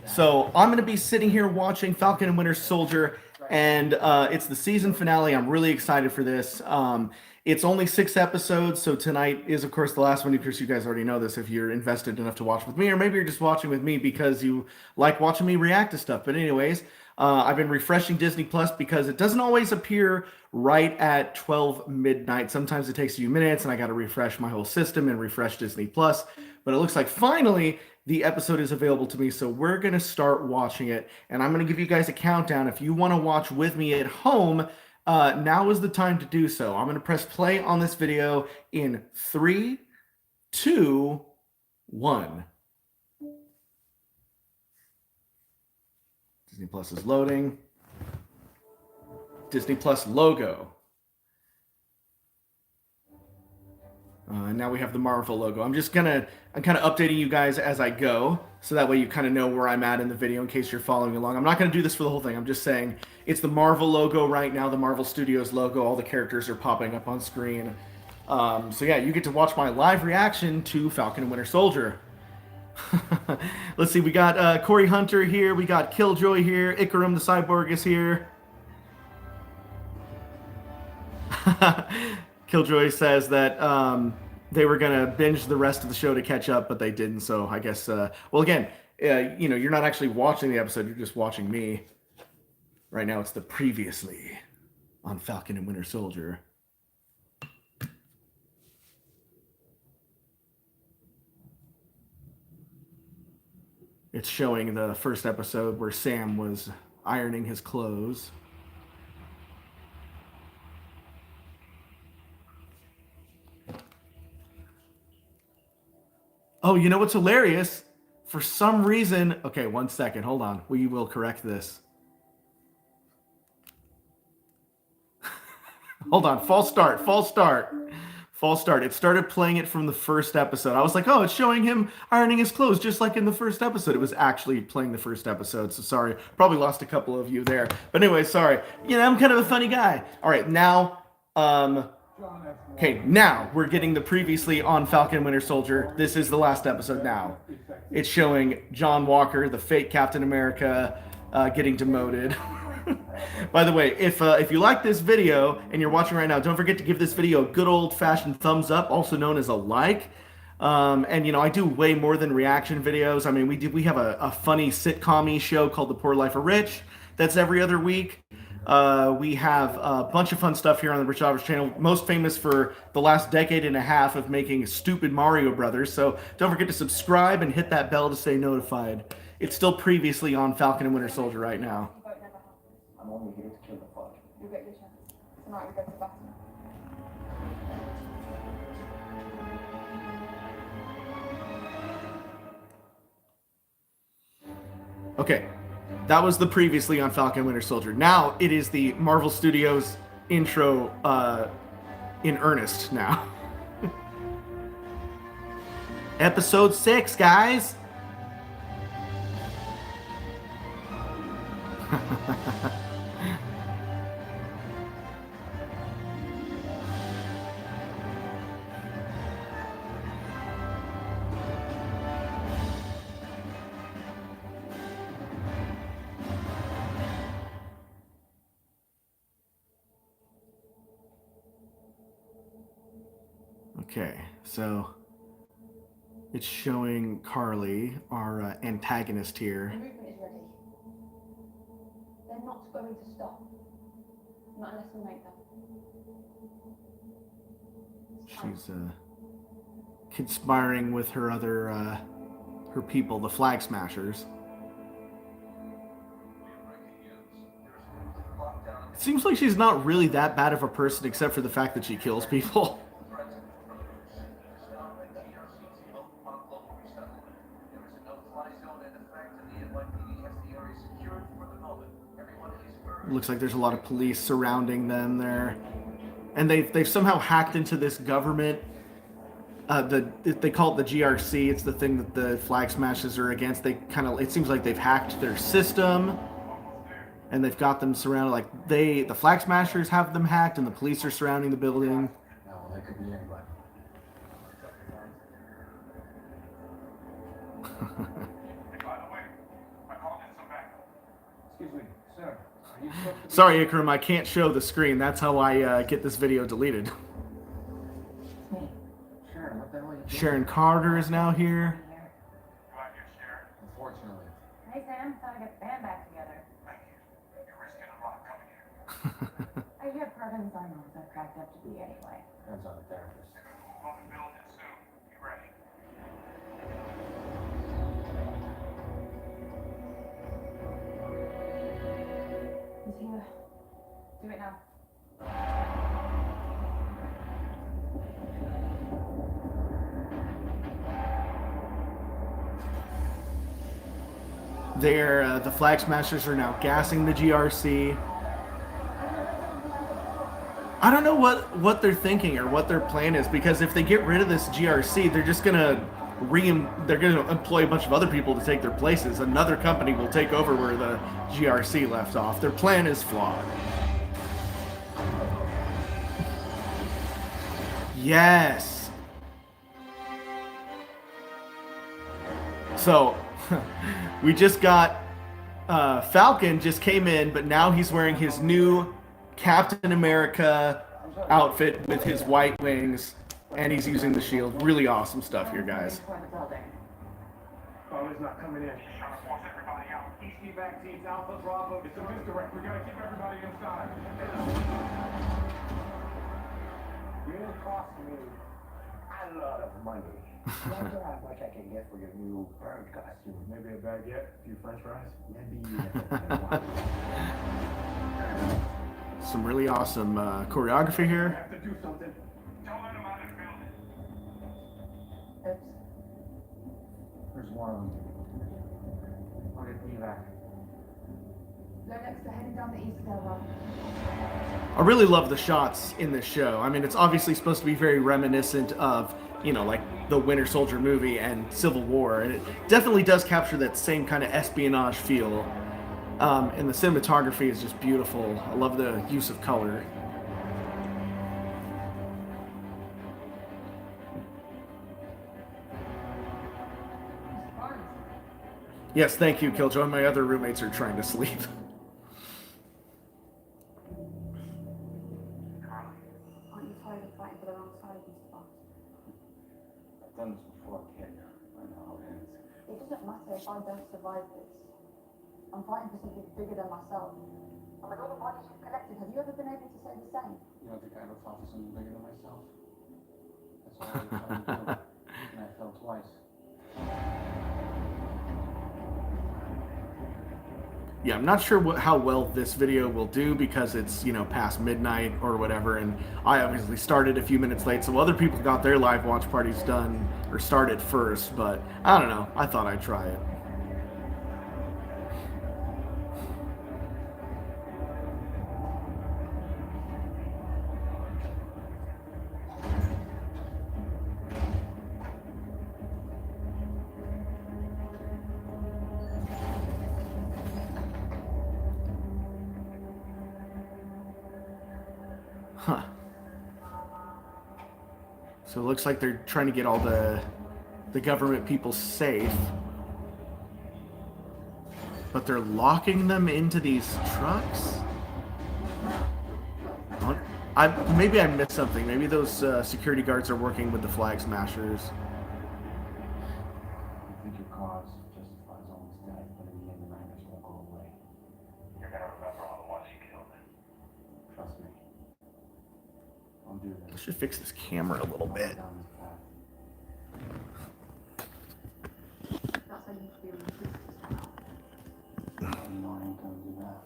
So I'm going to be sitting here watching Falcon and Winter Soldier, and it's the season finale. I'm really excited for this. It's only 6 episodes, so tonight is, of course, the last one. Of course, you guys already know this if you're invested enough to watch with me, or maybe you're just watching with me because you like watching me react to stuff. But anyways, I've been refreshing Disney Plus because it doesn't always appear right at 12 midnight. Sometimes it takes a few minutes, and I got to refresh my whole system and refresh Disney Plus. But it looks like finally the episode is available to me, so we're going to start watching it, and I'm going to give you guys a countdown. If you want to watch with me at home, now is the time to do so. I'm going to press play on this video in 3, 2, 1. Disney Plus is loading. Disney Plus logo. Now we have the Marvel logo. I'm kind of updating you guys as I go, so that way you kind of know where I'm at in the video in case you're following along. I'm not going to do this for the whole thing. I'm just saying it's the Marvel logo right now, the Marvel Studios logo. All the characters are popping up on screen. So yeah, you get to watch my live reaction to Falcon and Winter Soldier. Let's see, we got Corey Hunter here. We got Killjoy here. Ikarim the Cyborg is here. Killjoy says that they were going to binge the rest of the show to catch up, but they didn't. So I guess, well, again, you're not actually watching the episode. You're just watching me. Right now, it's the previously on Falcon and Winter Soldier. It's showing the first episode where Sam was ironing his clothes. Oh, you know what's hilarious? For some reason... Okay, 1 second. Hold on. We will correct this. Hold on. False start. False start. False start. It started playing it from the first episode. I was like, oh, it's showing him ironing his clothes just like in the first episode. It was actually playing the first episode, so sorry. Probably lost a couple of you there. But anyway, sorry. I'm kind of a funny guy. All right, now... Okay, now we're getting the previously on Falcon Winter Soldier. This is the last episode now. It's showing John Walker, the fake Captain America, getting demoted. By the way, if you like this video and you're watching right now, don't forget to give this video a good old-fashioned thumbs up, also known as a like. And I do way more than reaction videos. I mean, we have a funny sitcom-y show called The Poor Life of Rich that's every other week. We have a bunch of fun stuff here on the Rich Roberts channel, most famous for the last decade and a half of making stupid Mario Brothers. So don't forget to subscribe and hit that bell to stay notified. It's still previously on Falcon and Winter Soldier right now. I'm only here to kill the Falcon. You'll get your chance. Tonight we go to the bathroom. Okay. That was the previously on Falcon Winter Soldier. Now it is the Marvel Studios intro in earnest now. Episode 6, guys. Okay, so it's showing Carly, our antagonist here. The movement is ready. They're not going to stop. Not unless we make them. She's conspiring with her other, her people, the Flag Smashers. It seems like she's not really that bad of a person except for the fact that she kills people. Looks like there's a lot of police surrounding them there, and they've somehow hacked into this government. They call it the GRC. It's the thing that the Flag Smashers are against. It seems like they've hacked their system, and they've got them surrounded. Like the Flag Smashers have them hacked, and the police are surrounding the building. No, that could be anybody. Excuse me, sir. Are you supposed to be... Sorry, Ikram, I can't show the screen. That's how I get this video deleted. It's me. Sharon, what the hell are you doing? Sharon Carter is now here. Glad you're Sharon. Unfortunately. Hey Sam, thought I'd get the band back together. Thank you. You're risking a lot coming here. I hear Pervin's on those are cracked up to be anyway. Depends on the therapist. We'll be building soon. Be ready. He's here. Do it now. The Flag Smashers are now gassing the GRC. I don't know what they're thinking or what their plan is, because if they get rid of this GRC, they're just gonna employ a bunch of other people to take their places. Another company will take over where the GRC left off. Their plan is flawed. Yes. So, we just got Falcon just came in, but now he's wearing his new Captain America outfit with his white wings, and he's using the shield. Really awesome stuff here, guys. Charlie's not coming in. He's trying to force everybody out. Easty back teams, Alpha, Bravo. It's a misdirect. We gotta keep everybody inside. You cost me a lot of money. Wonder how much I can get for your new bird costume. Maybe a baguette, a few french fries. Maybe Some really awesome choreography We here. have to do something. Don't let him out of the building. Oops. There's one of them. I'll get me back. Lennox, they're heading down the east stairwell. I really love the shots in this show. I mean, it's obviously supposed to be very reminiscent of, you know, like the Winter Soldier movie and Civil War, and it definitely does capture that same kind of espionage feel. And the cinematography is just beautiful. I love the use of color. Yes, thank you, Killjoy. My other roommates are trying to sleep. Carly, Aren't you tired of fighting for the wrong side, Mr. Fox? I've done this before, kid. I know how it ends. It doesn't matter if I don't survive this. I'm fighting for something bigger than myself. And with all the bodies you've collected, have you ever been able to say the same? You don't think I ever fought for something bigger than myself? That's all I was trying to do. And I fell twice. Yeah, I'm not sure how well this video will do because it's, you know, past midnight or whatever, and I obviously started a few minutes late, so other people got their live watch parties done or started first, but I don't know. I thought I'd try it. Huh. So it looks like they're trying to get all the government people safe. But they're locking them into these trucks? Maybe I missed something. Maybe those security guards are working with the Flag Smashers. I think your cause justifies all this death, but in the end, the nightmares won't go away. you're gonna remember all the ones you killed. Trust me. I'll do I this. should fix this camera a little bit. Down this path. That's how you feel in the future. You know I ain't gonna do that.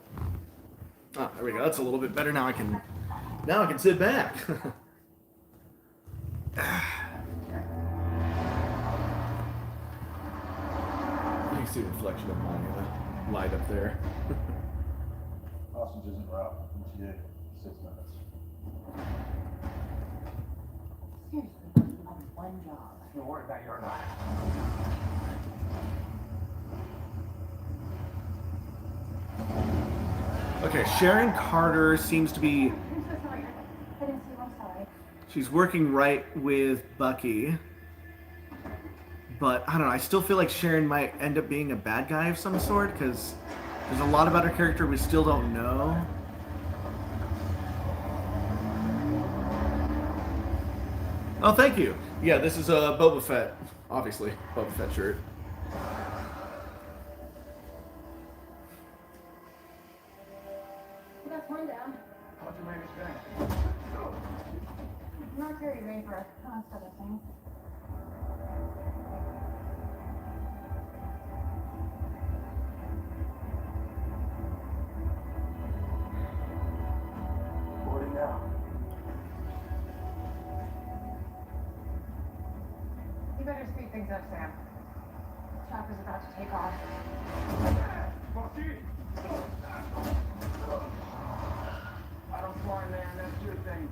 Oh, there we go. That's a little bit better. Now I can sit back. You can see the reflection of my light up there. Hostage isn't route. What you did? 6 minutes. Seriously, you have one job. Don't worry about your life. Okay, Sharon Carter seems to be... I'm so sorry. I didn't see you. I'm sorry. She's working right with Bucky. But, I don't know, I still feel like Sharon might end up being a bad guy of some sort, because There's a lot about her character we still don't know. Oh, thank you. Yeah, this is a Boba Fett, obviously, Boba Fett shirt. You got torn down. How'd you manage that? Mercury vapor. That's other thing. Boarding now. You better speed things up, Sam. Chopper's about to take off. Bucky! I don't fly, man. That's your thing.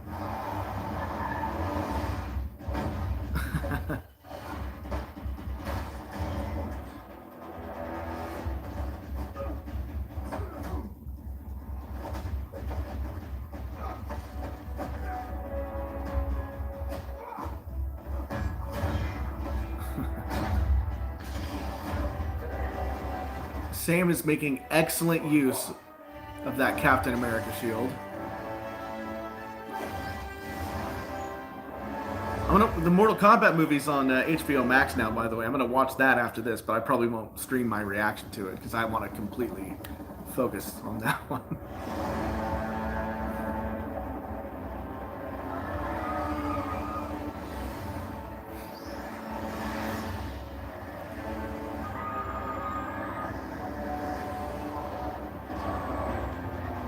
Sam is making excellent use of that Captain America shield. The Mortal Kombat movie's on HBO Max now, by the way. I'm gonna watch that after this, but I probably won't stream my reaction to it because I want to completely focus on that one.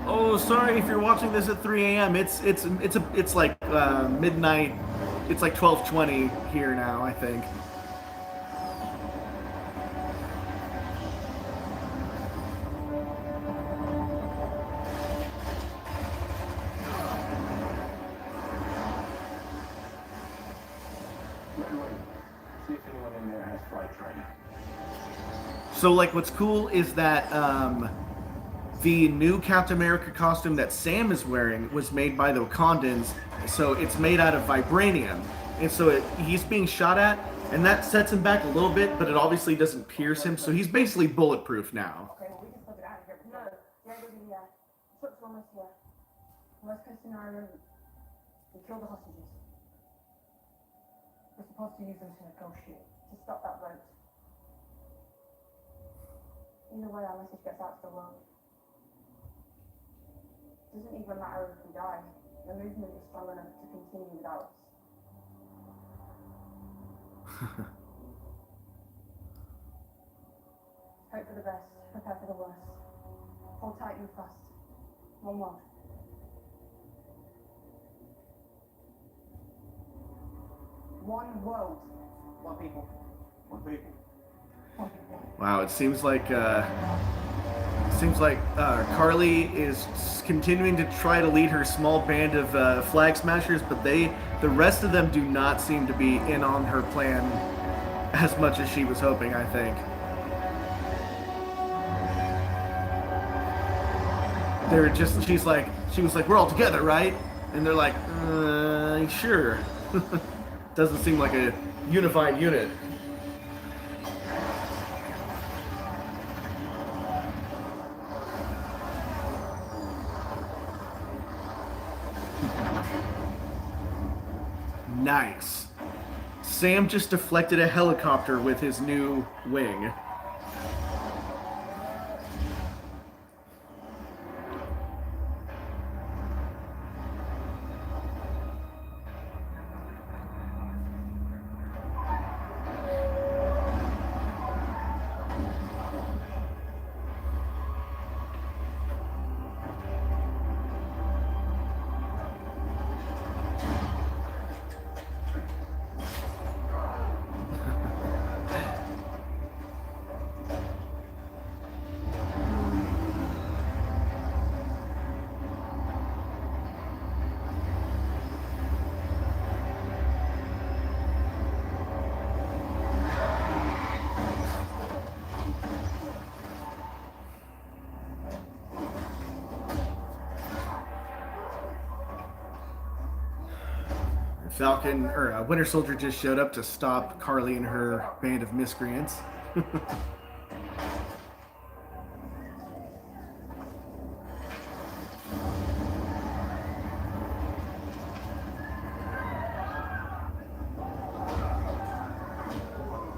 Oh, sorry if you're watching this at 3 a.m. It's like midnight. It's like 12:20 here now, I think. See if anyone in there has flight training. So, like, what's cool is that the new Captain America costume that Sam is wearing was made by the Wakandans, so it's made out of vibranium. And so he's being shot at, and that sets him back a little bit, but it obviously doesn't pierce him, so he's basically bulletproof now. Okay, well, we can slip it out of here. No, yeah, the trip's almost here. Worst case scenario, we kill the hostages. We're supposed to use them to negotiate, to stop that vote. Either way, our message gets out to the world. It doesn't even matter if we die. The movement is strong enough to continue without us. Hope for the best, prepare for the worst. Hold tight and fast. One more. One world. One people. One people. One people. Wow, it seems like Carly is continuing to try to lead her small band of flag smashers, but the rest of them do not seem to be in on her plan as much as she was hoping, I think. She was like, we're all together, right? And they're like, sure. Doesn't seem like a unified unit. Nice. Sam just deflected a helicopter with his new wing. Falcon, or Winter Soldier just showed up to stop Carly and her band of miscreants.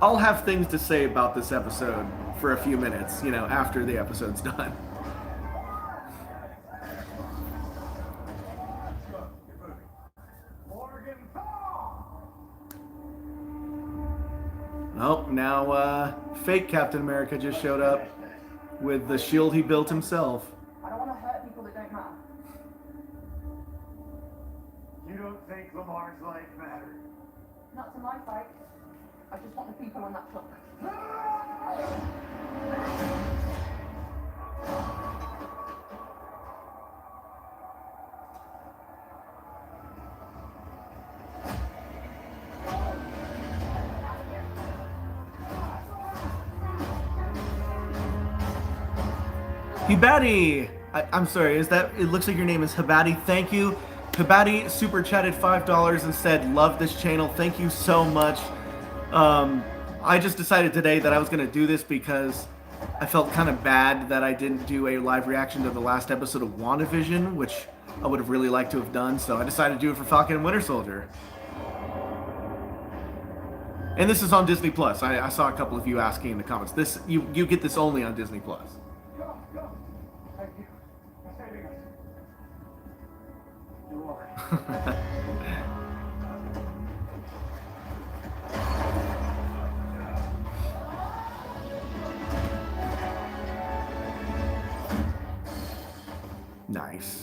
I'll have things to say about this episode for a few minutes, you know, after the episode's done. Oh, now fake Captain America just showed up with the shield he built himself. I don't want to hurt people that don't matter. You don't think Lamar's life mattered? Not to my fight. I just want the people on that truck. Hibati! I'm sorry, is that, it looks like your name is Hibati. Thank you. Hibati super chatted $5 and said, love this channel. Thank you so much. I just decided today that I was going to do this because I felt kind of bad that I didn't do a live reaction to the last episode of WandaVision, which I would have really liked to have done, so I decided to do it for Falcon and Winter Soldier. And this is on Disney Plus. I saw a couple of you asking in the comments. This you get this only on Disney Plus. Go, go. Thank you for saving us. You are. Nice.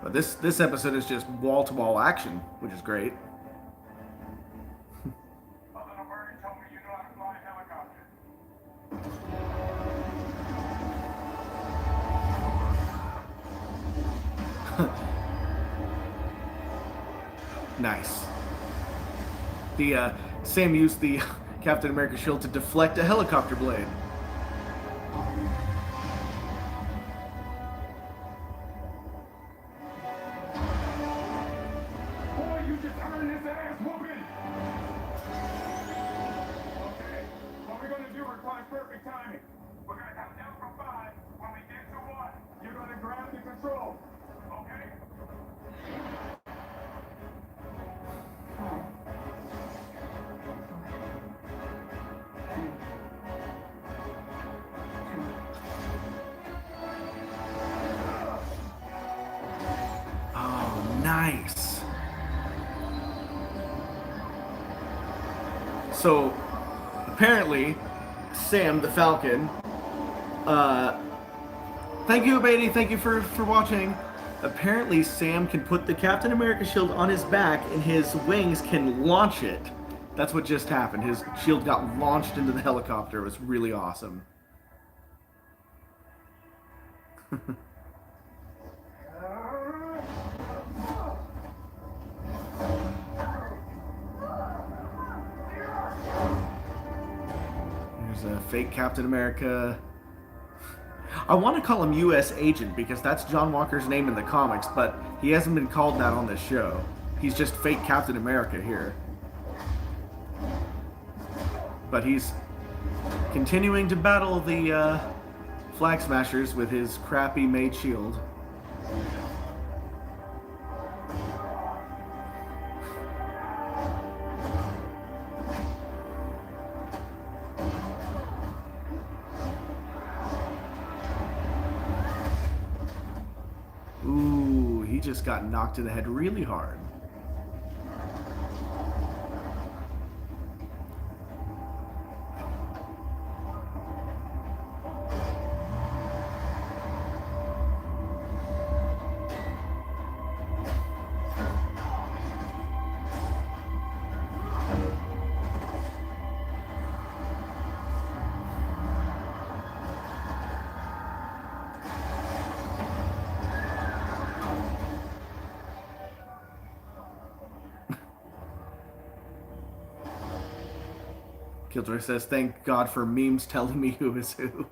But this episode is just wall-to-wall action, which is great. A little bird told me you know how to fly a helicopter. Nice. The Sam used the Captain America shield to deflect a helicopter blade. Boy, you just earned this ass whooping. Okay, what we're gonna do requires perfect timing. We're gonna count down from 5. When we get to 1, you're gonna grab the control. Okay? Oh, nice. So, apparently, Sam the Falcon, thank you, Beatty, thank you for watching. Apparently, Sam can put the Captain America shield on his back and his wings can launch it. That's what just happened. His shield got launched into the helicopter. It was really awesome. There's a fake Captain America. I want to call him U.S. Agent because that's John Walker's name in the comics, but he hasn't been called that on this show. He's just fake Captain America here. But he's continuing to battle the Flag Smashers with his crappy made shield. Ooh, he just got knocked in the head really hard. Killjoy says, "Thank God for memes telling me who is who."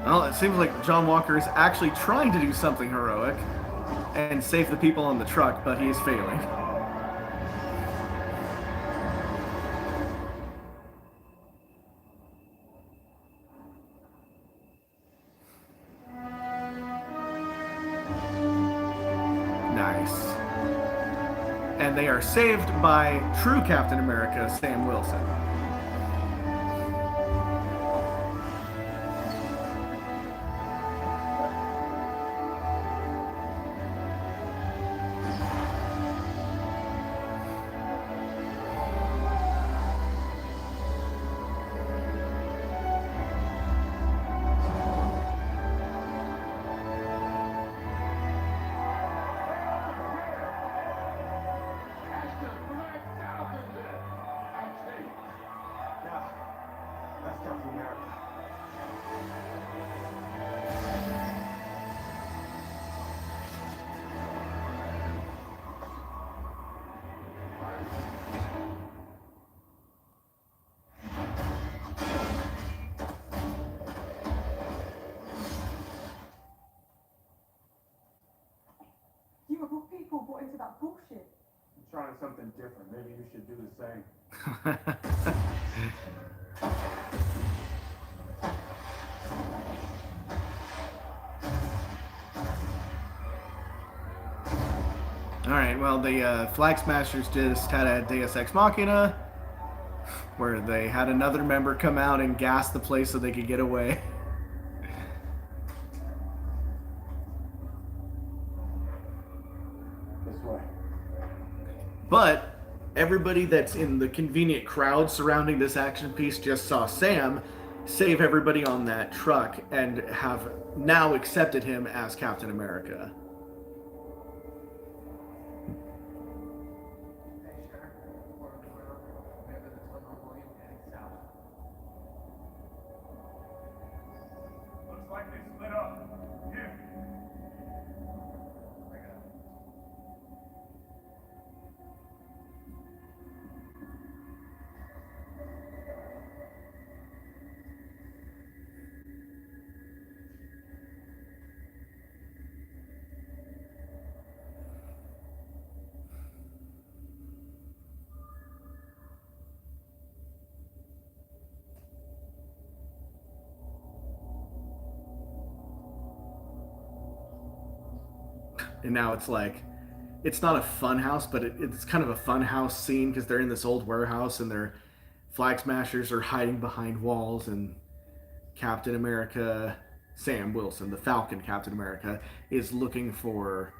Well, it seems like John Walker is actually trying to do something heroic and save the people on the truck, but he is failing. Nice. And they are saved by true Captain America, Sam Wilson. That's the Black Falcon there. I tell you. Yeah, that's Captain America. You were good people bought into that bullshit. I'm trying something different. Maybe you should do the same. Alright, well, the Flag Smashers just had a Deus Ex Machina where they had another member come out and gas the place so they could get away. This way. But everybody that's in the convenient crowd surrounding this action piece just saw Sam save everybody on that truck and have now accepted him as Captain America. Looks like they split up. Here. And now it's like, it's not a fun house, but it's kind of a fun house scene because they're in this old warehouse and their Flag Smashers are hiding behind walls, and Captain America, Sam Wilson, the Falcon Captain America, is looking for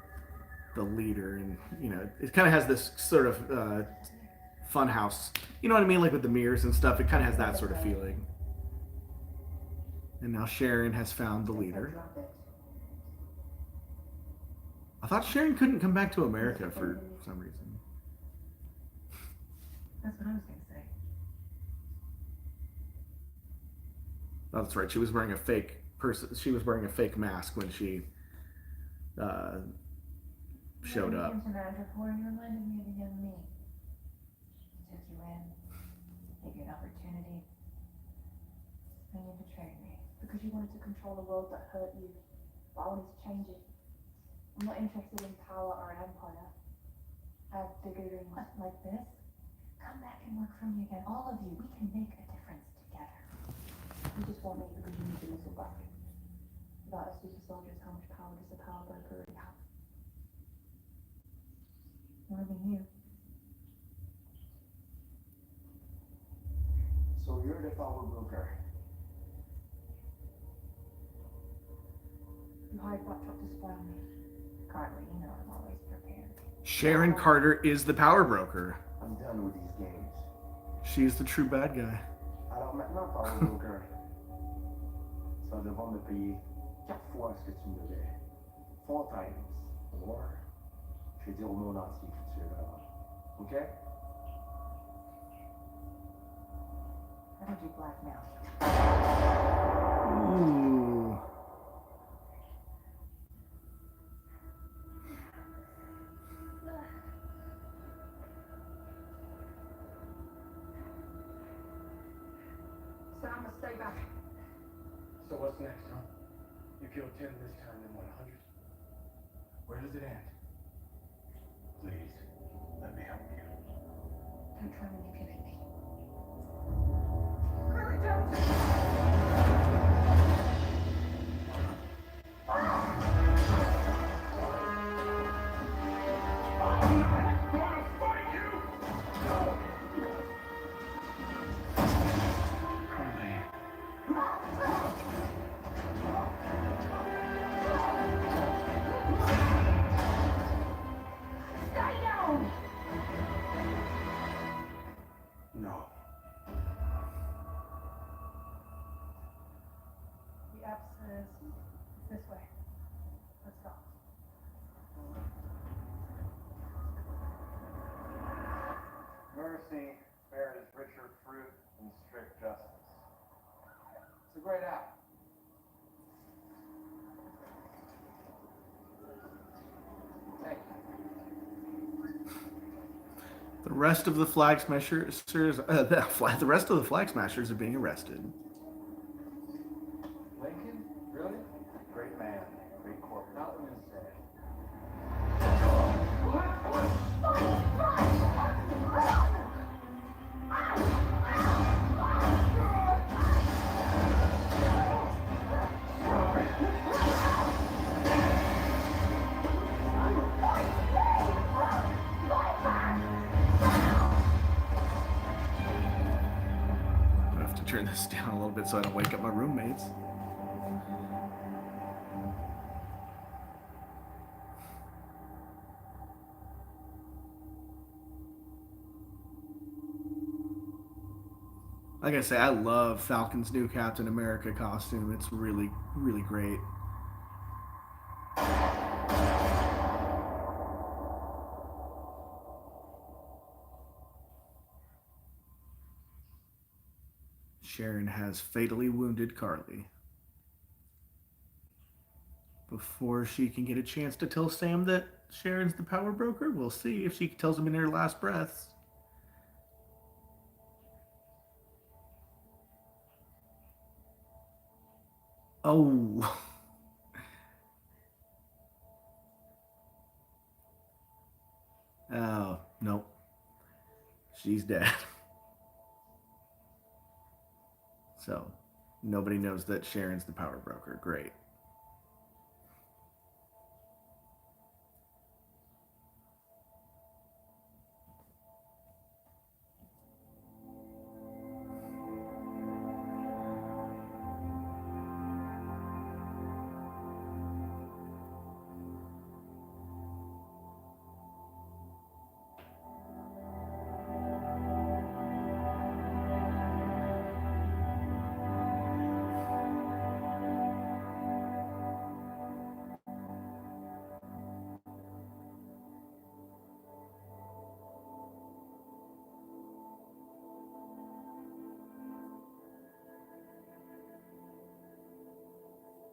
the leader. And, you know, it kind of has this sort of fun house, you know what I mean? Like with the mirrors and stuff, it kind of has that sort of feeling. And now Sharon has found the leader. I thought Sharon couldn't come back to America for some reason. That's what I was going to say. Oh, that's right. She was wearing a fake person. She was wearing a fake mask when she showed up. You reminded me of a young me. Took you in, gave you an opportunity, and you betrayed me because you wanted to control a world that hurt you. But I wanted to change it. I'm not interested in power or an empire. I have bigger dreams like this. Come back and work for me again. All of you, we can make a difference together. You just want me because you need to listen back. Without us super soldiers, how much power does the power broker really have? More than you. So you're the power broker. You hired Black Truck to spy on me. Carly, you know I'm always prepared. Sharon Carter is the power broker. I'm done with these games. She's the true bad guy. Alors maintenant, power broker, tu vas devoir me payer 4 fois ce que tu me devais. 4 times. Or, je vais dire au monde entier que tu es vraiment. OK? How did you blackmail? Ooh. So I'm gonna stay back. So what's next, huh? You killed 10 this time, then 100? Where does it end? Please, let me help you. Don't try manipulate me. No. The Epps is this way. Let's go. Mercy bears richer fruit than strict justice. It's a great act. Thank you. The rest of the Flag Smashers, the rest of the Flag Smashers are being arrested. Lincoln? Really? Great man. Great corporate. Not what you say. I have to turn this down a little bit so I don't wake up my roommates. Like I say, I love Falcon's new Captain America costume. It's really, really great. Sharon has fatally wounded Carly. Before she can get a chance to tell Sam that Sharon's the power broker, we'll see if she tells him in her last breaths. Oh. Oh, nope. She's dead. So, nobody knows that Sharon's the power broker. Great.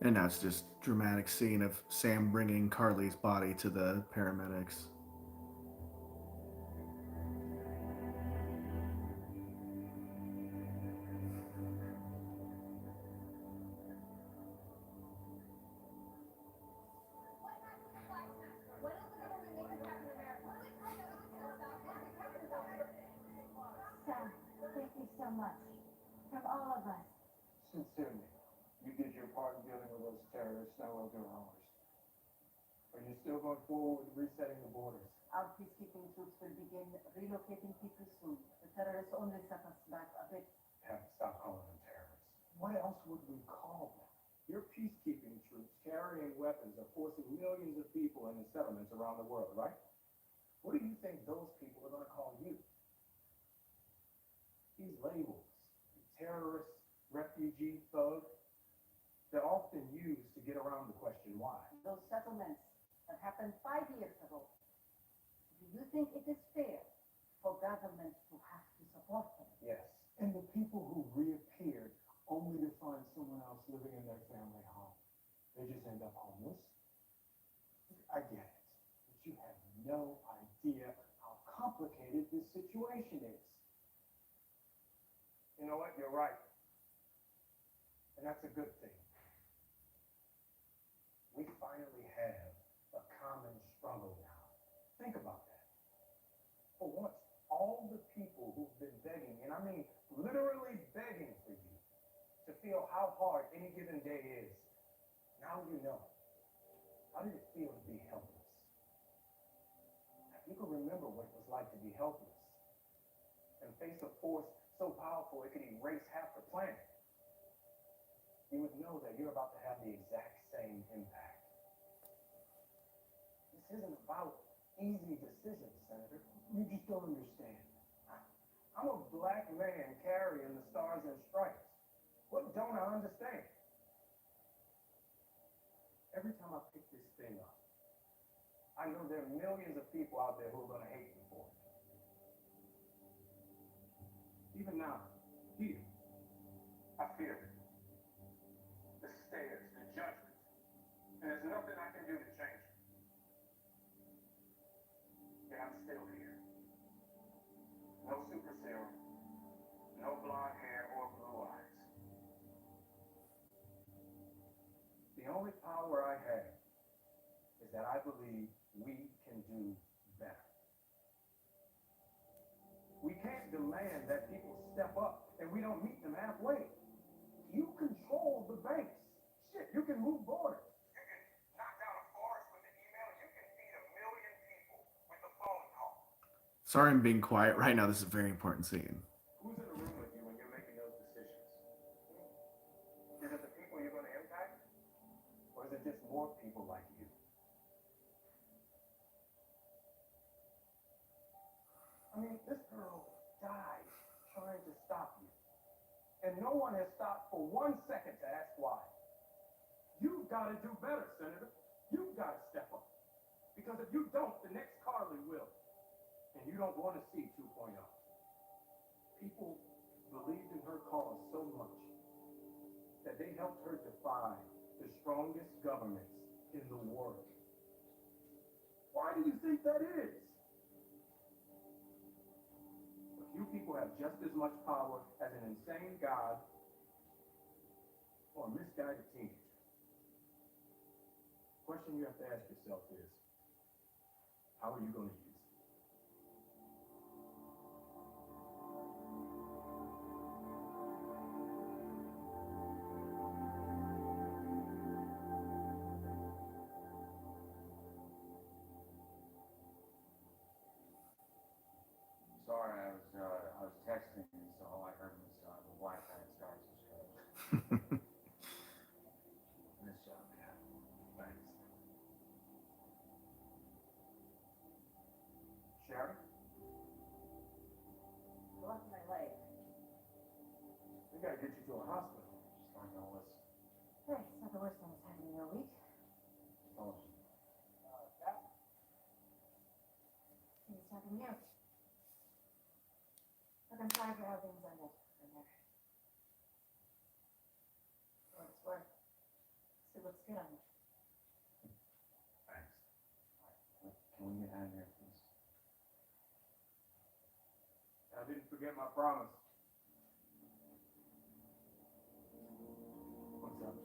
And now it's just dramatic scene of Sam bringing Carly's body to the paramedics. Sam, thank you so much. From all of us. Sincerely, you did your part in dealing with those terrorists, now we'll do ours. Are you still going forward with resetting the borders? Our peacekeeping troops will begin relocating people soon. The terrorists only set us back a bit. You have to stop calling them terrorists. What else would we call them? Your peacekeeping troops carrying weapons are forcing millions of people into settlements around the world, right? What do you think those people are going to call you? These labels, terrorist, refugee, thug, they're often used to get around the question why. Those settlements that happened 5 years ago. Do you think it is fair for government to have to support them? Yes. And the people who reappeared only to find someone else living in their family home. They just end up homeless. I get it. But you have no idea how complicated this situation is. You know what? You're right. And that's a good thing. We finally have a common struggle now. Think about that. For once, all the people who've been begging, and I mean literally begging for you, to feel how hard any given day is, now you know. How did it feel to be helpless? If you can remember what it was like to be helpless and face a force so powerful it could erase half the planet, you would know that you're about to have the exact same impact. This isn't about easy decisions, Senator. You just don't understand. I'm a black man carrying the stars and stripes. What don't I understand? Every time I pick this thing up, I know there are millions of people out there who are going to hate me for it. Even now, here, I feel it. The stares, the judgment. And there's nothing I can do to change it. Yet I'm still here. No super serum, no blonde hair or blue eyes. The only power I have is that I believe we can do better. We can't demand that people step up and we don't meet them halfway. You control the banks. Shit, you can move borders. You can knock down a forest with an email. You can feed 1 million people with a phone call. Sorry, I'm being quiet right now. This is a very important scene. Who's in the room with you when you're making those decisions? Is it the people you're going to impact? Or is it just more people like you? I mean, this girl died trying to stop you. And no one has stopped for 1 second to ask why. You've got to do better, Senator. You've got to step up. Because if you don't, the next Carly will. And you don't want to see 2.0. People believed in her cause so much that they helped her defy the strongest governments in the world. Why do you think that is? A few people have just as much power as an insane god or a misguided teenager. The question you have to ask yourself is, how are you going to use it? Sorry, I was texting, so all I heard was the Wi-Fi and stars was good. Nice job, man. Thanks. Sharon? Lost my leg. We gotta get you to a hospital. Just like all this. Hey, it's not the worst thing that's happened in your week. Oh, Things happen to you. Look, I'm sorry for how things ended in there. For what it's worth. Still looks good on you. thanks. Can we get out of here, please? I didn't forget my promise. What's up?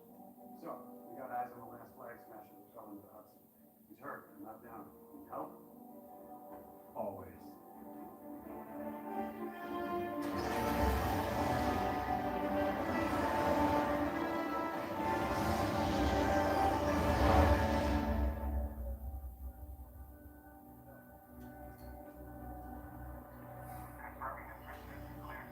So, we got eyes on the last flag smasher who fell into the Hudson. He's hurt, but not down. Need help? Always. Confirming this mission is clear.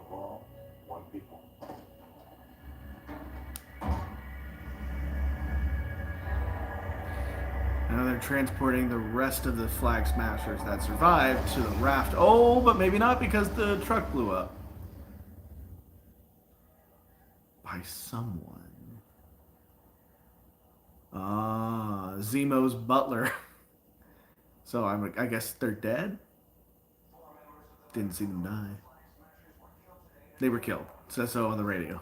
ball, one people. Now they're transporting the rest of the flag smashers that survived to the raft. Oh, but maybe not because the truck blew up. By someone. Ah, Zemo's butler. So I guess they're dead? Didn't see them die. They were killed. Says so on the radio.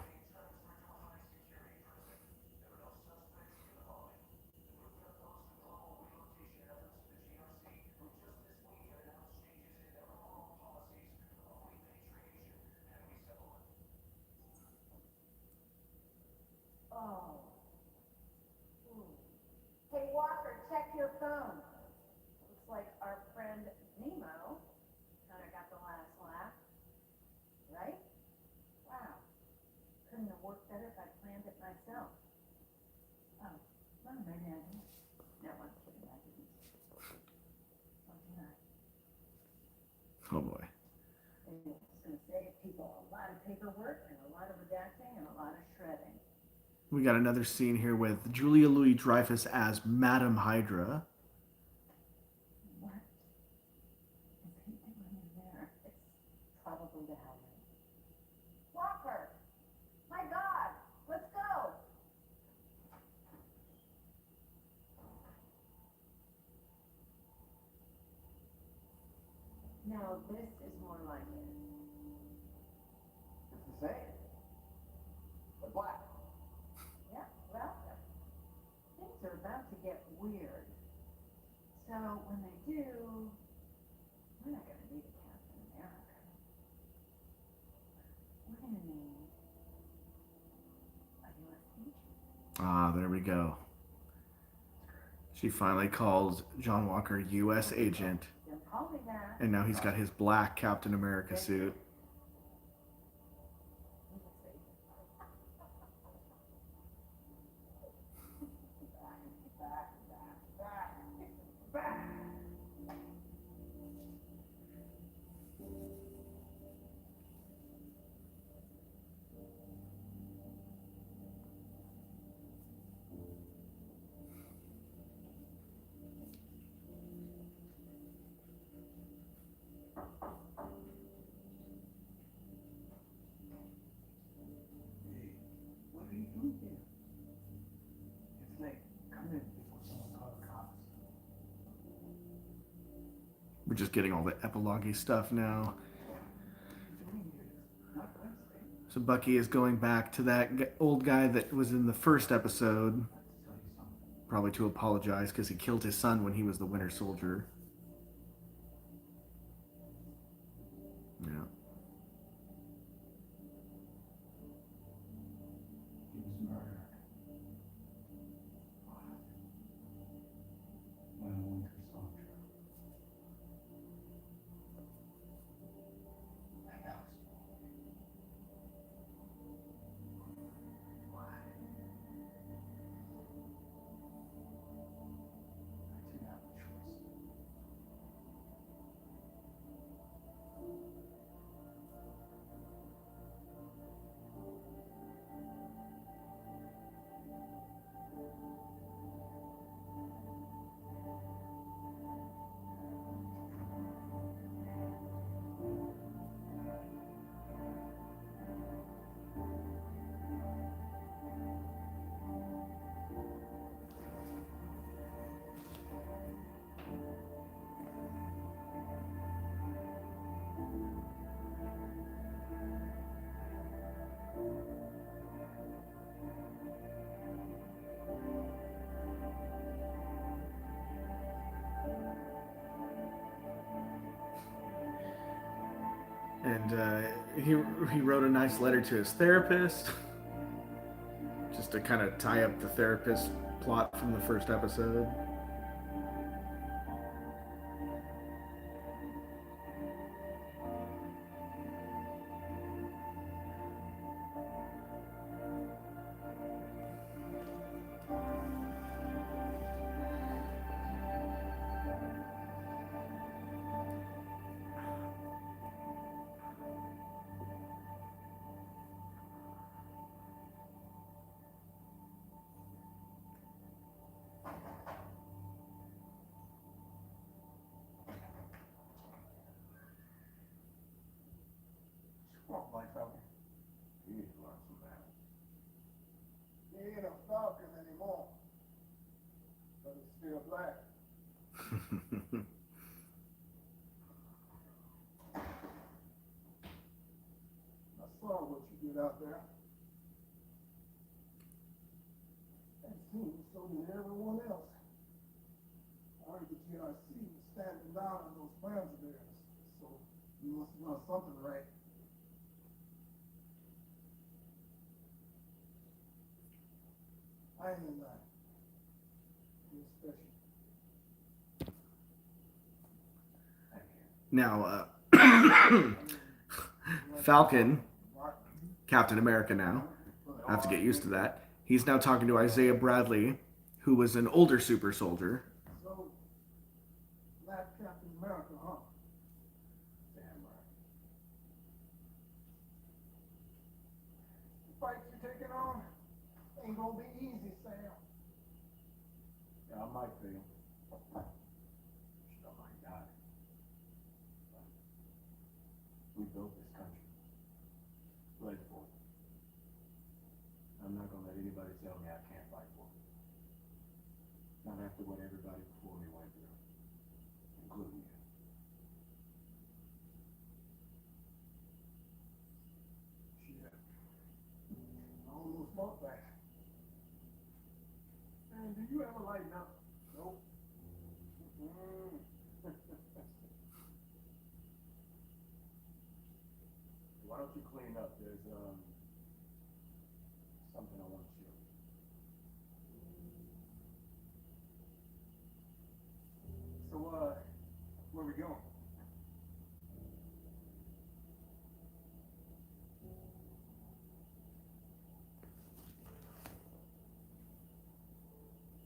Oh. Ooh. Hey, Walker, check your phone. Looks like our friend Nemo kind of got the last laugh. Right? Wow. Couldn't have worked better if I'd planned it myself. Oh, well, maybe I did. No, I'm kidding. I didn't. Oh, did I? Oh boy. It's going to save people a lot of paperwork and a lot of redacting and a lot of shredding. We got another scene here with Julia Louis-Dreyfus as Madame Hydra. What is he doing in there? It's probably the helmet. Walker! My God! Let's go! Now this is more like it. It's the same. But black. Yeah, well, things are about to get weird. So when they do, we're not going to need a Captain America. We're going to need a U.S. agent. Ah, there we go. She finally calls John Walker U.S. agent. Don't call me that. And now he's got his black Captain America suit. What are you doing here? It's late. Come in before someone calls the cops. We're just getting all the epilogue-y stuff now. Not Wednesday. So Bucky is going back to that old guy that was in the first episode, Tell you something. probably to apologize because he killed his son when he was the Winter Soldier. Yeah. He was murdered. When a Winter Soldier. And now it's why? I didn't have a choice. And he wrote a nice letter to his therapist, just to kind of tie up the therapist plot from the first episode. Come on, Black Falcon. You need to learn some manners. He ain't a Falcon anymore. But he's still black. I saw what you did out there. And seen so did everyone else. I heard the GRC was standing down on those plans of theirs. So you must have done something right. I ain't in line. You're special. Thank you. Now, Falcon, Captain America now. I have to get used to that. He's now talking to Isaiah Bradley, who was an older super soldier. So, Black Captain America, huh? Damn right. The fight you're taking on ain't gonna be easy, Sam. Yeah, I might be. Shit, I might die. We built this country. Played for it. I'm not gonna let anybody tell me I can't fight for it. Not after what everybody before me went through, including you. Shit. I almost bought that. Man, do you ever lighten up? Nope. Why don't you clean up? There's something I want to show you. So, where we going?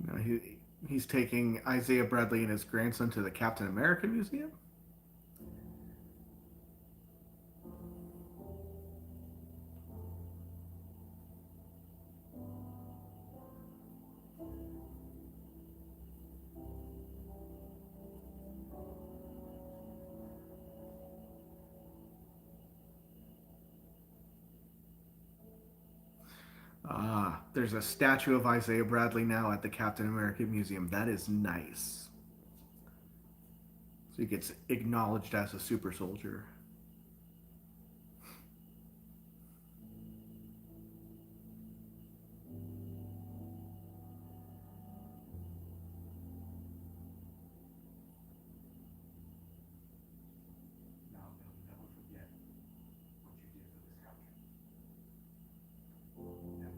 Now he's taking Isaiah Bradley and his grandson to the Captain America Museum. Ah, there's a statue of Isaiah Bradley now at the Captain America Museum. That is nice. So he gets acknowledged as a super soldier. Now they'll never forget what you did for this country. Never.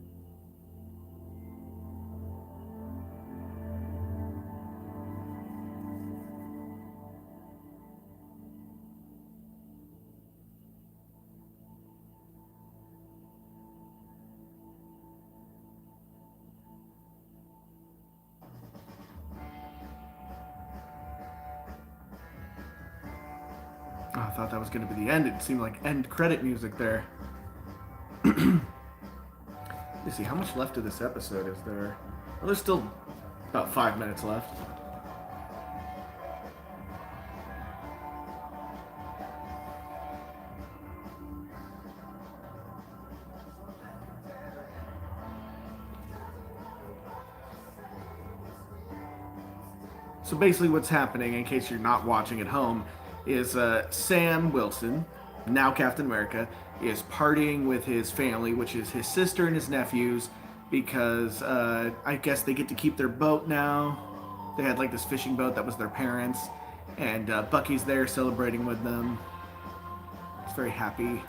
Oh, I thought that was going to be the end. It seemed like end credit music there. Let's see, how much left of this episode is there? Well, there's still about 5 minutes left. So basically what's happening, in case you're not watching at home, is Sam Wilson, now Captain America, is partying with his family, which is his sister and his nephews, because I guess they get to keep their boat now. They had like this fishing boat that was their parents, and Bucky's there celebrating with them. He's very happy.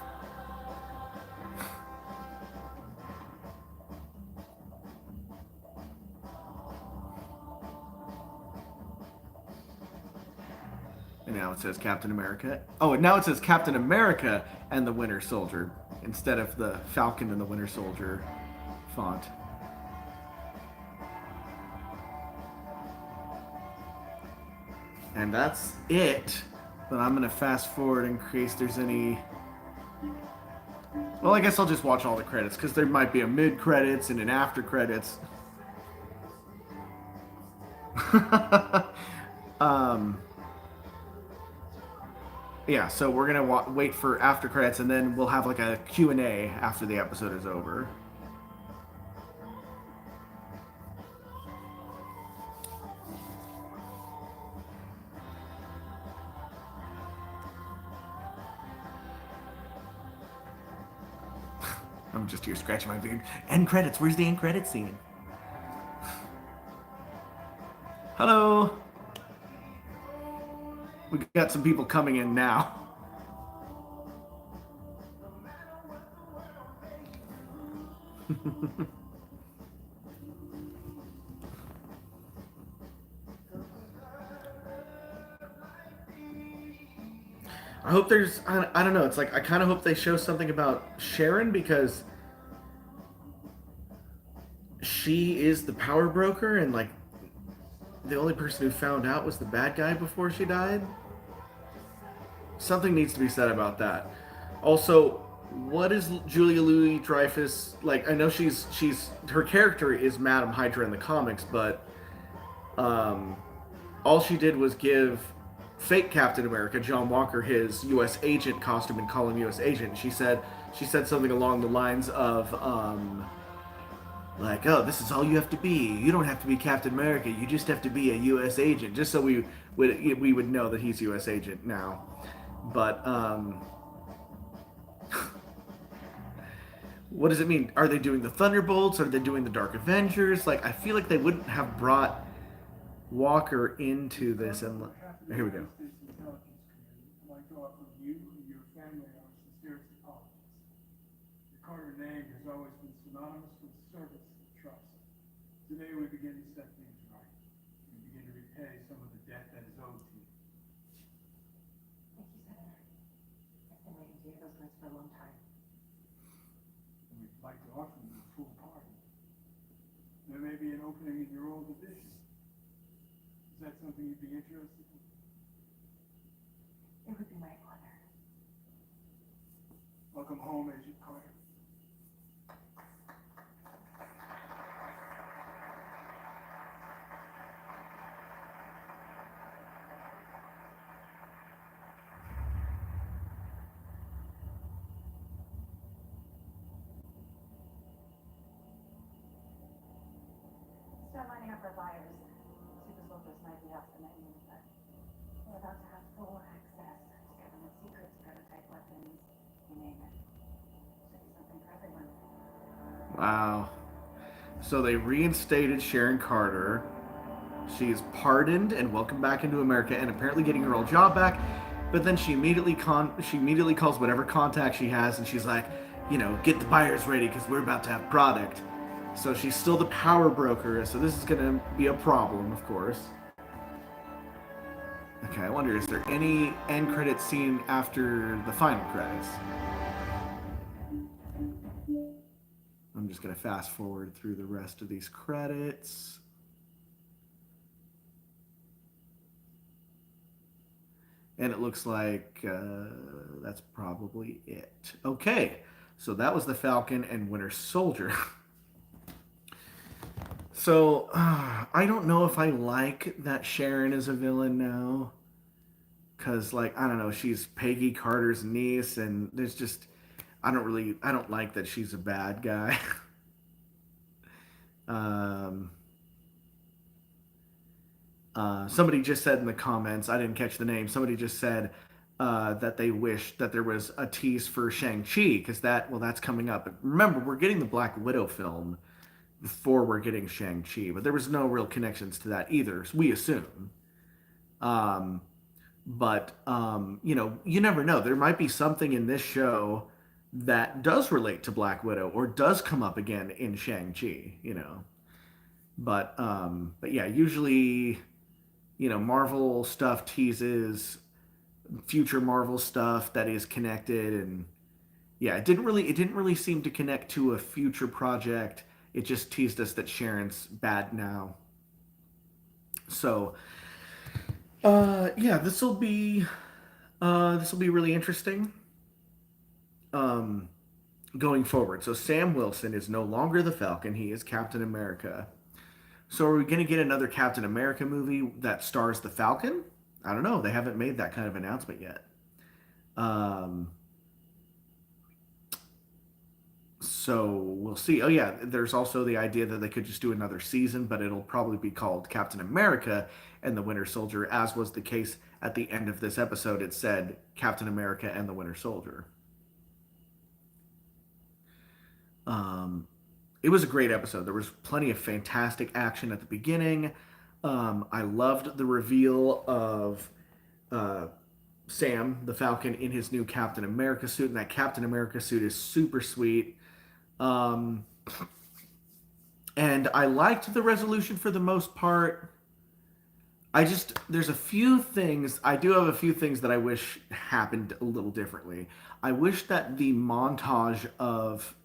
And now it says Captain America. Oh, and now it says Captain America and the Winter Soldier instead of the Falcon and the Winter Soldier font. And that's it. But I'm going to fast forward in case there's any... Well, I guess I'll just watch all the credits because there might be a mid-credits and an after-credits. yeah, so we're gonna wait for after credits, and then we'll have like a Q&A after the episode is over. I'm just here scratching my beard. End credits. Where's the end credits scene? Hello. We got some people coming in now. I hope there's, I don't know, it's like I kind of hope they show something about Sharon, because she is the power broker, and like the only person who found out was the bad guy before she died. Something needs to be said about that. Also, what is Julia Louis-Dreyfus like? I know she's her character is Madam Hydra in the comics, but all she did was give fake Captain America, John Walker, his U.S. agent costume and call him U.S. agent. She said something along the lines of like, oh, this is all you have to be. You don't have to be Captain America. You just have to be a U.S. agent, just so we would know that he's U.S. agent now. But what does it mean? Are they doing the Thunderbolts? Are they doing the Dark Avengers? Like, I feel like they wouldn't have brought Walker into this. And here we go. My thought of you and your family are sincerest apologies. The Carter name has always been synonymous with service and trust. Today we begin to set things right. We begin to repay some of the debt that is owed to you. Thank you, Senator. I've been waiting to hear those words for a long time. And we'd like to offer you a full pardon. There may be an opening in your old division. Is that something you'd be interested in? It would be my honor. Welcome home, Agent Carter. Start lining up our buyers. Super soldiers might be off the menu, but we're about to have full access to government secrets, prototype weapons, you name it. Should be something for everyone. Wow. So they reinstated Sharon Carter. She's pardoned and welcomed back into America, and apparently getting her old job back. But then she immediately calls whatever contact she has, and she's like, get the buyers ready because we're about to have product. So she's still the power broker. So this is gonna be a problem, of course. Okay, I wonder, is there any end credit scene after the final credits? I'm just gonna fast forward through the rest of these credits. And it looks like that's probably it. Okay, so that was the Falcon and Winter Soldier. So I don't know if I like that Sharon is a villain now, because like, I don't know, she's Peggy Carter's niece, and there's just, I don't like that she's a bad guy. Somebody just said in the comments, I didn't catch the name, somebody just said that they wish that there was a tease for Shang-Chi, because that's coming up. But remember, we're getting the Black Widow film before we're getting Shang-Chi, but there was no real connections to that either, so we assume. But you never know. There might be something in this show that does relate to Black Widow or does come up again in Shang-Chi, But yeah, usually, Marvel stuff teases future Marvel stuff that is connected, and yeah, it didn't really seem to connect to a future project. It just teased us that Sharon's bad now. So, yeah, this will be really interesting. Going forward. So Sam Wilson is no longer the Falcon. He is Captain America. So are we going to get another Captain America movie that stars the Falcon? I don't know. They haven't made that kind of announcement yet. Um, so we'll see. Oh yeah, there's also the idea that they could just do another season, but it'll probably be called Captain America and the Winter Soldier, as was the case at the end of this episode. It said Captain America and the Winter Soldier. Um, it was a great episode. There was plenty of fantastic action at the beginning. I loved the reveal of uh, Sam, the Falcon, in his new Captain America suit, and that Captain America suit is super sweet. Um, and I liked the resolution for the most part. There's a few things, I do have a few things that I wish happened a little differently. I wish that the montage of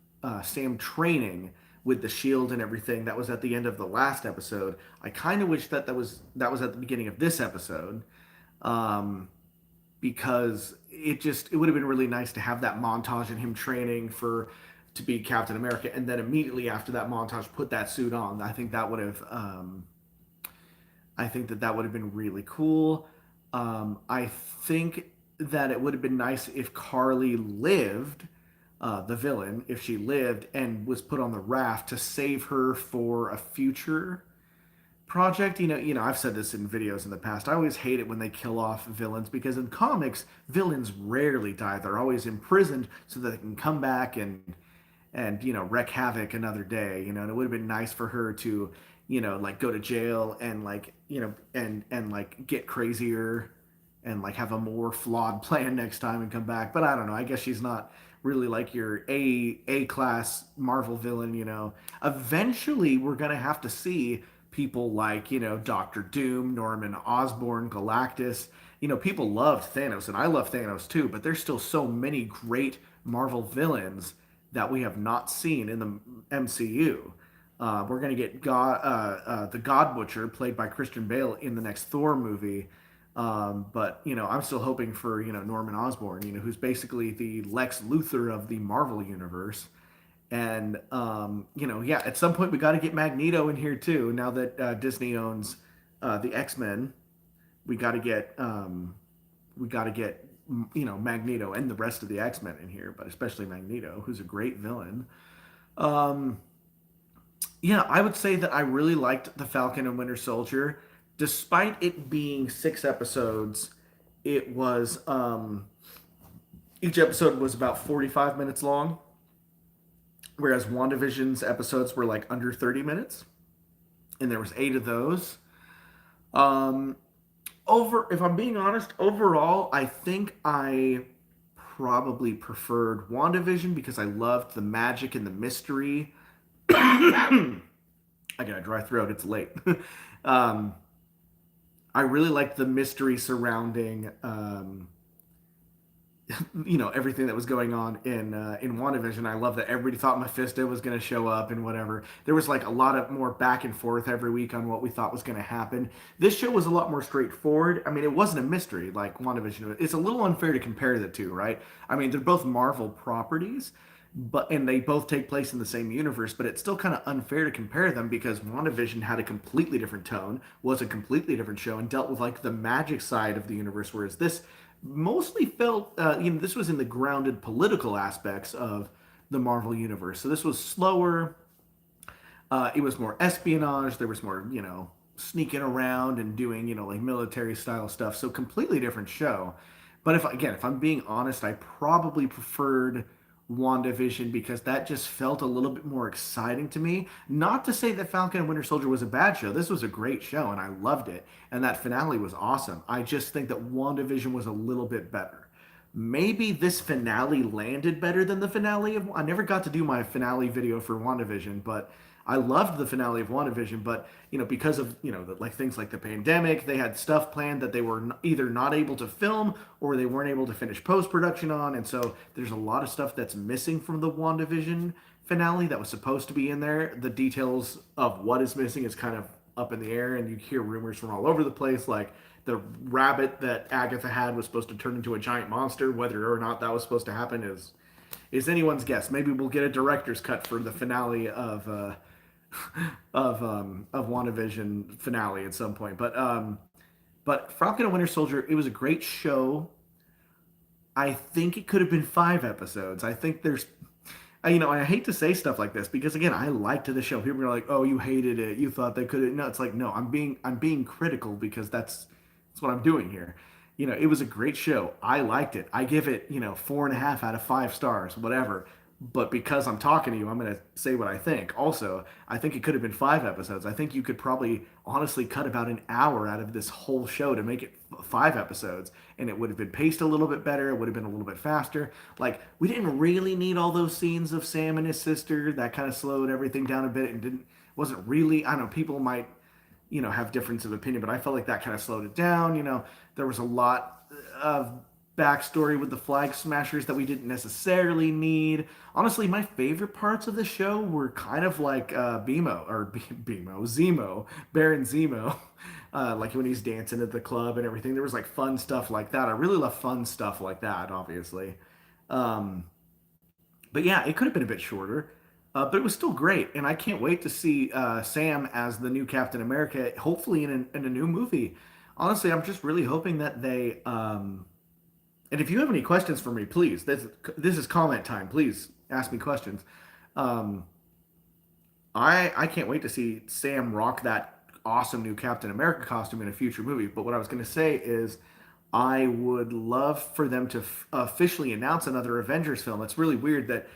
Sam training with the shield and everything that was at the end of the last episode, I kind of wish that was at the beginning of this episode. Um, because it would have been really nice to have that montage and him training for to be Captain America, and then immediately after that montage, put that suit on. I think that would have been really cool. I think that it would have been nice if Carly lived, the villain, if she lived and was put on the raft to save her for a future project. I've said this in videos in the past. I always hate it when they kill off villains because in comics, villains rarely die. They're always imprisoned so that they can come back and wreak havoc another day. And it would have been nice for her to like go to jail and like and like get crazier and like have a more flawed plan next time and come back. But I don't know. I guess she's not really like your A class Marvel villain. Eventually we're gonna have to see people like Doctor Doom, Norman Osborn, Galactus. People loved Thanos, and I love Thanos too. But there's still so many great Marvel villains that we have not seen in the MCU. We're going to get the God Butcher, played by Christian Bale, in the next Thor movie. But I'm still hoping for Norman Osborn, who's basically the Lex Luthor of the Marvel universe. And yeah, at some point we got to get Magneto in here too. Now that Disney owns the X-Men, we got to get Magneto and the rest of the X-Men in here, but especially Magneto, who's a great villain. Um, yeah, I would say that I really liked the Falcon and Winter Soldier, despite it being 6 episodes. It was each episode was about 45 minutes long, whereas WandaVision's episodes were like under 30 minutes, and there was 8 of those. Um, if I'm being honest, overall, I think I probably preferred WandaVision because I loved the magic and the mystery. I got a dry throat. It's late. um, I really liked the mystery surrounding everything that was going on in WandaVision. I love that everybody thought Mephisto was going to show up and whatever. There was like a lot of more back and forth every week on what we thought was going to happen. This show was a lot more straightforward. I mean, it wasn't a mystery like WandaVision. It's a little unfair to compare the two, right? I mean, they're both Marvel properties, and they both take place in the same universe, but it's still kind of unfair to compare them because WandaVision had a completely different tone, was a completely different show, and dealt with like the magic side of the universe, whereas this mostly felt this was in the grounded political aspects of the Marvel universe. So this was slower. It was more espionage. There was more sneaking around and doing like military style stuff. So completely different show. But if I'm being honest, I probably preferred WandaVision because that just felt a little bit more exciting to me. Not to say that Falcon and Winter Soldier was a bad show. This was a great show and I loved it. And that finale was awesome. I just think that WandaVision was a little bit better. Maybe this finale landed better than the finale of... I never got to do my finale video for WandaVision, but I loved the finale of WandaVision, but because of like things like the pandemic, they had stuff planned that they were either not able to film or they weren't able to finish post production on, and so there's a lot of stuff that's missing from the WandaVision finale that was supposed to be in there. The details of what is missing is kind of up in the air, and you hear rumors from all over the place, like the rabbit that Agatha had was supposed to turn into a giant monster. Whether or not that was supposed to happen is anyone's guess. Maybe we'll get a director's cut for the finale of WandaVision finale at some point. But Falcon and Winter Soldier, it was a great show. I think it could have been 5 episodes. I think there's I hate to say stuff like this because again, I liked the show. People are like, "Oh, you hated it. You thought they could have." No, it's like, no, I'm being critical because that's what I'm doing here. It was a great show. I liked it. I give it, 4.5 out of 5 stars, whatever. But because I'm talking to you, I'm gonna say what I think. Also, I think it could have been 5 episodes. I think you could probably honestly cut about an hour out of this whole show to make it 5 episodes, and it would have been paced a little bit better. It would have been a little bit faster. Like we didn't really need all those scenes of Sam and his sister. That kind of slowed everything down a bit and didn't wasn't really. I don't know. People might have difference of opinion, but I felt like that kind of slowed it down. There was a lot of backstory with the Flag Smashers that we didn't necessarily need. Honestly, my favorite parts of the show were kind of like Zemo, Baron Zemo, like when he's dancing at the club and everything. There was like fun stuff like that. I really love fun stuff like that, obviously. Um, but yeah, it could have been a bit shorter, but it was still great, and I can't wait to see Sam as the new Captain America. Hopefully, in a new movie. Honestly, I'm just really hoping that they. And if you have any questions for me, please. This is comment time. Please ask me questions. Um, I can't wait to see Sam rock that awesome new Captain America costume in a future movie. But what I was going to say is, I would love for them to officially announce another Avengers film. It's really weird that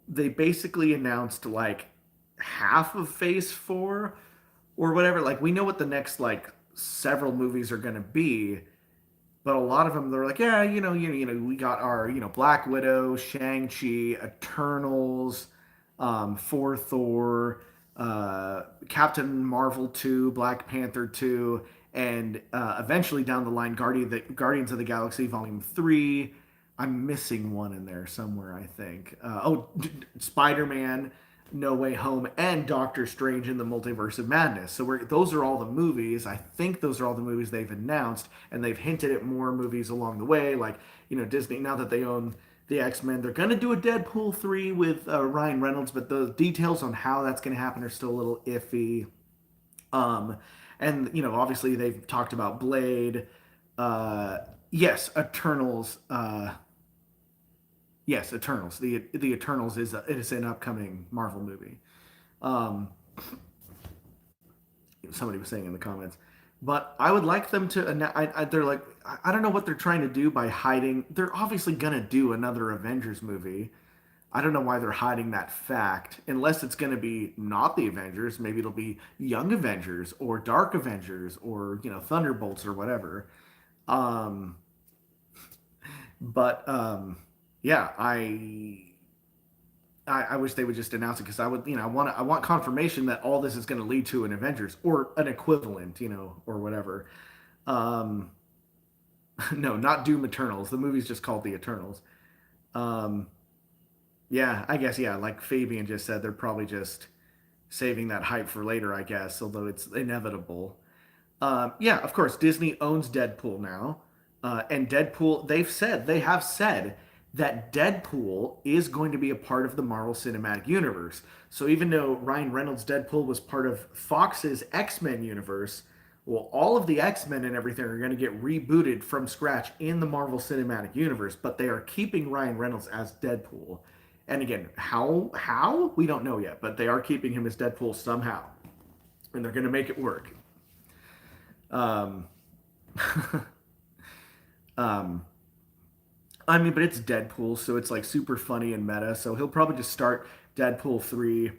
they basically announced like half of Phase 4 or whatever. Like we know what the next like several movies are going to be, but a lot of them they're like, yeah, we got our Black Widow, Shang Chi, Eternals, for Thor, Captain Marvel 2, Black Panther 2, and eventually down the line, Guardians of the Galaxy Volume 3. I'm missing one in there somewhere, I think. Spider Man, No Way Home, and Doctor Strange in the Multiverse of Madness. So those are all the movies. I think those are all the movies they've announced, and they've hinted at more movies along the way. Like, Disney, now that they own the X-Men, they're going to do a Deadpool 3 with Ryan Reynolds, but the details on how that's going to happen are still a little iffy. Um, and, obviously they've talked about Blade. Uh, yes, Eternals. Yes, Eternals. The Eternals is an upcoming Marvel movie. Um, Somebody was saying in the comments, but I would like them to. They're like, I don't know what they're trying to do by hiding. They're obviously gonna do another Avengers movie. I don't know why they're hiding that fact, unless it's gonna be not the Avengers. Maybe it'll be Young Avengers or Dark Avengers or Thunderbolts or whatever. Um, but yeah, I wish they would just announce it because I want confirmation that all this is going to lead to an Avengers or an equivalent, or whatever. Um, no, not Doom Eternals. The movie's just called The Eternals. Um, yeah, I guess yeah. Like Fabian just said, they're probably just saving that hype for later. I guess, although it's inevitable. Yeah, of course, Disney owns Deadpool now, and they have said that Deadpool is going to be a part of the Marvel Cinematic Universe. So even though Ryan Reynolds' Deadpool was part of Fox's X-Men universe, well, all of the X-Men and everything are going to get rebooted from scratch in the Marvel Cinematic Universe, but they are keeping Ryan Reynolds as Deadpool. And again, how we don't know yet, but they are keeping him as Deadpool somehow, and they're going to make it work. Um, um, I mean, but it's Deadpool, so it's like super funny and meta. So he'll probably just start Deadpool 3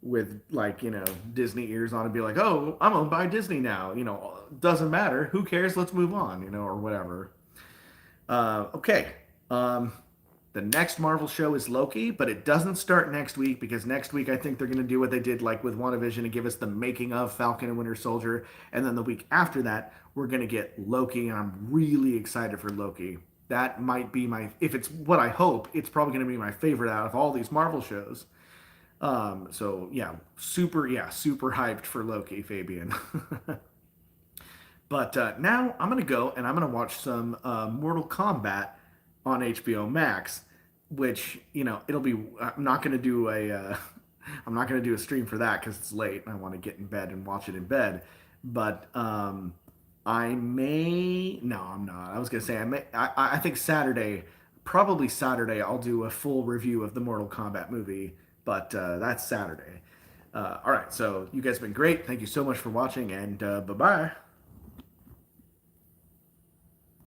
with like, Disney ears on and be like, oh, I'm owned by Disney now. Doesn't matter. Who cares? Let's move on, or whatever. Okay. The next Marvel show is Loki, but it doesn't start next week because next week I think they're going to do what they did like with WandaVision and give us the making of Falcon and Winter Soldier. And then the week after that, we're going to get Loki, and I'm really excited for Loki. That might be if it's what I hope, it's probably going to be my favorite out of all these Marvel shows. So yeah, super hyped for Loki, Fabian. But now I'm gonna go and I'm gonna watch some Mortal Kombat on HBO Max, which it'll be. I'm not gonna do a. I'm not gonna do a stream for that because it's late and I want to get in bed and watch it in bed. But I may. No, I'm not. I was gonna say I may. I think Saturday probably Saturday I'll do a full review of the Mortal Kombat movie, but that's Saturday. All right, so you guys have been great. Thank you so much for watching, and bye-bye.